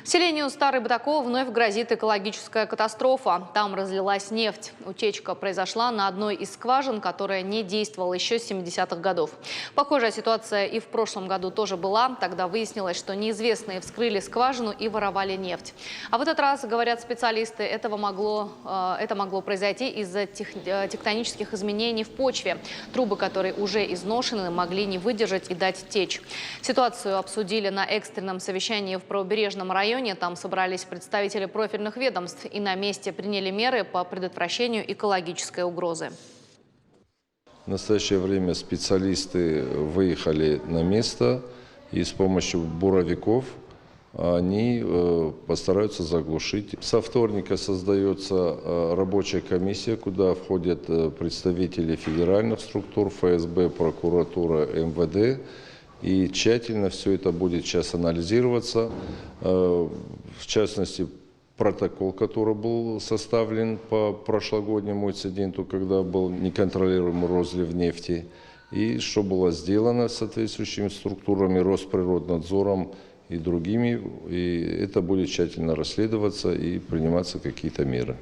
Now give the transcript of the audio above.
Селению Старый Бутаков вновь грозит экологическая катастрофа. Там разлилась нефть. Утечка произошла на одной из скважин, которая не действовала еще с 70-х годов. Похожая ситуация и в прошлом году тоже была. Тогда выяснилось, что неизвестные вскрыли скважину и воровали нефть. А в этот раз, говорят специалисты, это могло произойти из-за тектонических изменений в почве. Трубы, которые уже изношены, могли не выдержать и дать течь. Ситуацию обсудили на экстренном совещании в правобережном районе. Там собрались представители профильных ведомств и на месте приняли меры по предотвращению экологической угрозы. В настоящее время специалисты выехали на место и с помощью буровиков они постараются заглушить. Со вторника создается рабочая комиссия, куда входят представители федеральных структур, ФСБ, прокуратура, МВД. И тщательно все это будет сейчас анализироваться. В частности, протокол, который был составлен по прошлогоднему инциденту, когда был неконтролируемый розлив нефти. И что было сделано соответствующими структурами, Росприроднадзором и другими. И это будет тщательно расследоваться и приниматься какие-то меры.